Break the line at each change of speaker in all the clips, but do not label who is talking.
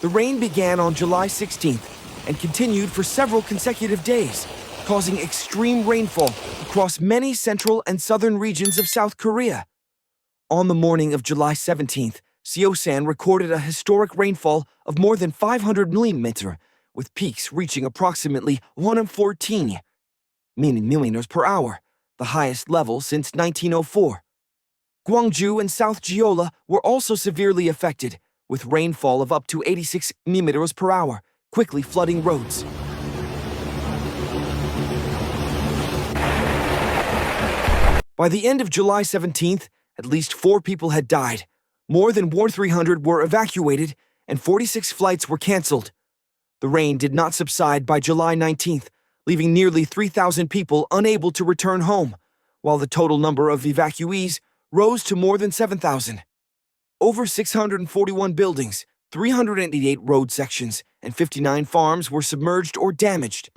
The rain began on July 16th and continued for several consecutive days, causing extreme rainfall across many central and southern regions of South Korea. On the morning of July 17th, Seosan recorded a historic rainfall of more than 500 millimeters, with peaks reaching approximately 114 millimeters per hour, the highest level since 1904. Gwangju and South Jeolla were also severely affected, with rainfall of up to 86 millimeters per hour, quickly flooding roads. By the end of July 17th, at least 4 people had died. More than 300 were evacuated, and 46 flights were canceled. The rain did not subside by July 19th, leaving nearly 3,000 people unable to return home, while the total number of evacuees rose to more than 7,000. Over 641 buildings, 388 road sections, and 59 farms were submerged or damaged.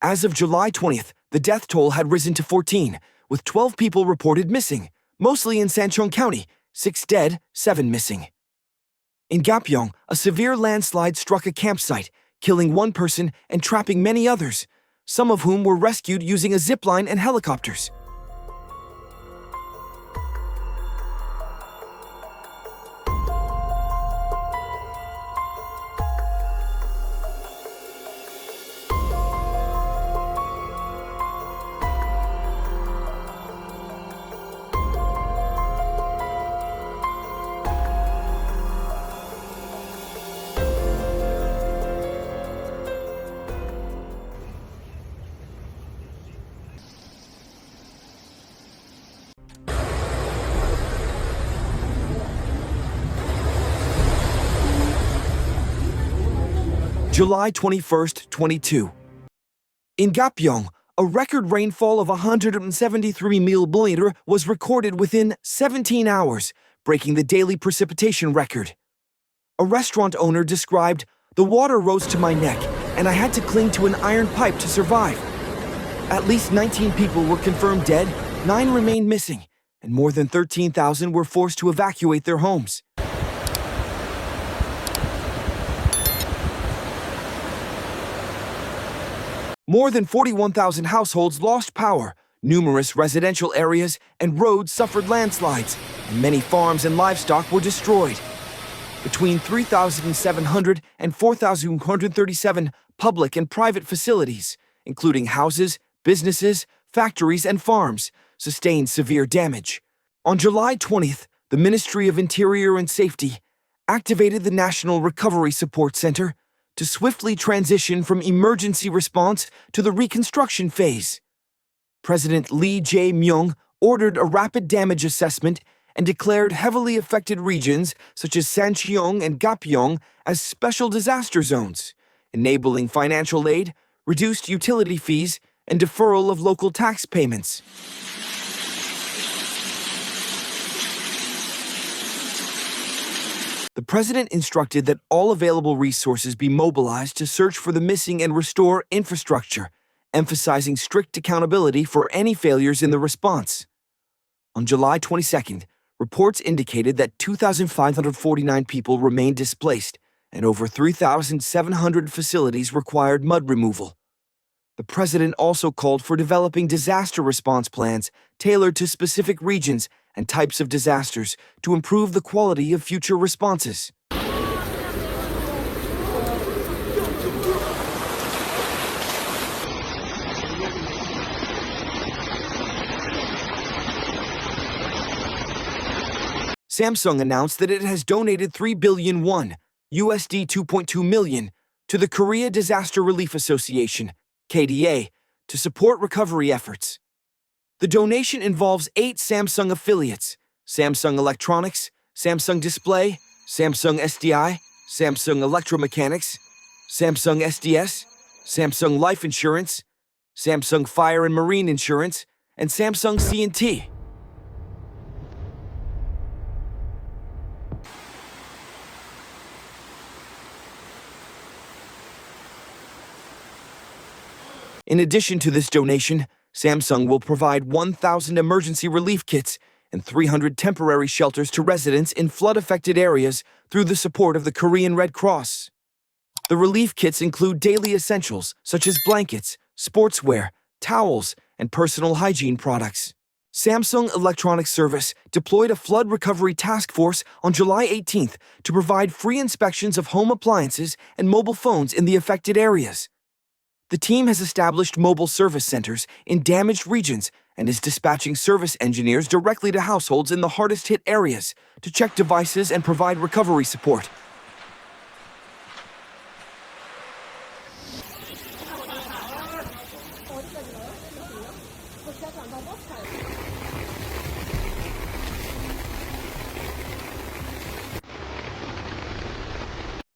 As of July 20th, the death toll had risen to 14, with 12 people reported missing, mostly in Sancheong County, 6 dead, 7 missing. In Gapyeong, a severe landslide struck a campsite, killing 1 person and trapping many others, some of whom were rescued using a zipline and helicopters. July 21st, 22. In Gapyeong, a record rainfall of 173 millimeters was recorded within 17 hours, breaking the daily precipitation record. A restaurant owner described, "The water rose to my neck, and I had to cling to an iron pipe to survive." At least 19 people were confirmed dead, 9 remained missing, and more than 13,000 were forced to evacuate their homes. More than 41,000 households lost power, numerous residential areas and roads suffered landslides, and many farms and livestock were destroyed. Between 3,700 and 4,137 public and private facilities, including houses, businesses, factories, and farms, sustained severe damage. On July 20th, the Ministry of Interior and Safety activated the National Recovery Support Center to swiftly transition from emergency response to the reconstruction phase. President Lee Jae-myung ordered a rapid damage assessment and declared heavily affected regions such as Sancheong and Gapyeong as special disaster zones, enabling financial aid, reduced utility fees, and deferral of local tax payments. The president instructed that all available resources be mobilized to search for the missing and restore infrastructure, emphasizing strict accountability for any failures in the response. On July 22nd, reports indicated that 2,549 people remained displaced, and over 3,700 facilities required mud removal. The president also called for developing disaster response plans tailored to specific regions and types of disasters to improve the quality of future responses. Samsung announced that it has donated 3 billion won, USD 2.2 million, to the Korea Disaster Relief Association, KDA, to support recovery efforts. The donation involves 8 Samsung affiliates: Samsung Electronics, Samsung Display, Samsung SDI, Samsung Electromechanics, Samsung SDS, Samsung Life Insurance, Samsung Fire and Marine Insurance, and Samsung C&T. In addition to this donation, Samsung will provide 1,000 emergency relief kits and 300 temporary shelters to residents in flood-affected areas through the support of the Korean Red Cross. The relief kits include daily essentials such as blankets, sportswear, towels, and personal hygiene products. Samsung Electronics Service deployed a flood recovery task force on July 18th to provide free inspections of home appliances and mobile phones in the affected areas. The team has established mobile service centers in damaged regions and is dispatching service engineers directly to households in the hardest-hit areas to check devices and provide recovery support.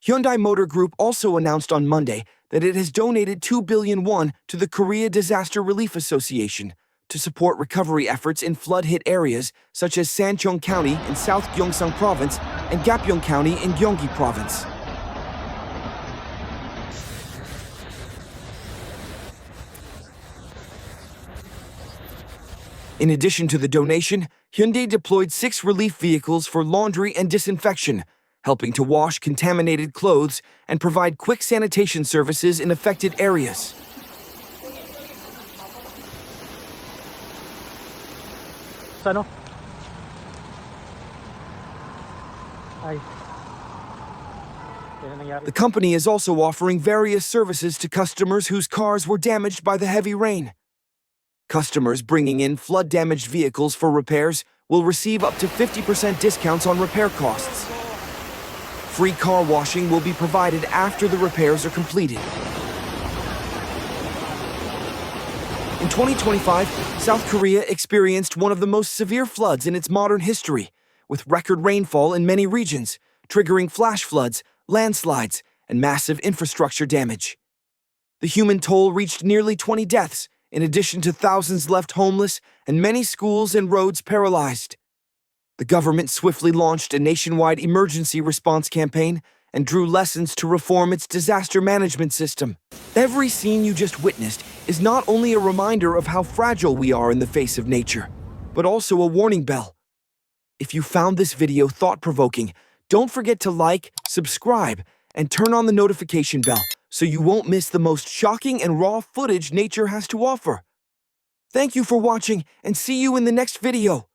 Hyundai Motor Group also announced on Monday that it has donated 2 billion won to the Korea Disaster Relief Association to support recovery efforts in flood-hit areas such as Sancheong County in South Gyeongsang Province and Gapyeong County in Gyeonggi Province. In addition to the donation, Hyundai deployed 6 relief vehicles for laundry and disinfection, helping to wash contaminated clothes and provide quick sanitation services in affected areas. The company is also offering various services to customers whose cars were damaged by the heavy rain. Customers bringing in flood-damaged vehicles for repairs will receive up to 50% discounts on repair costs. Free car washing will be provided after the repairs are completed. In 2025, South Korea experienced one of the most severe floods in its modern history, with record rainfall in many regions, triggering flash floods, landslides, and massive infrastructure damage. The human toll reached nearly 20 deaths, in addition to thousands left homeless and many schools and roads paralyzed. The government swiftly launched a nationwide emergency response campaign and drew lessons to reform its disaster management system. Every scene you just witnessed is not only a reminder of how fragile we are in the face of nature, but also a warning bell. If you found this video thought-provoking, don't forget to like, subscribe, and turn on the notification bell so you won't miss the most shocking and raw footage nature has to offer. Thank you for watching, and see you in the next video.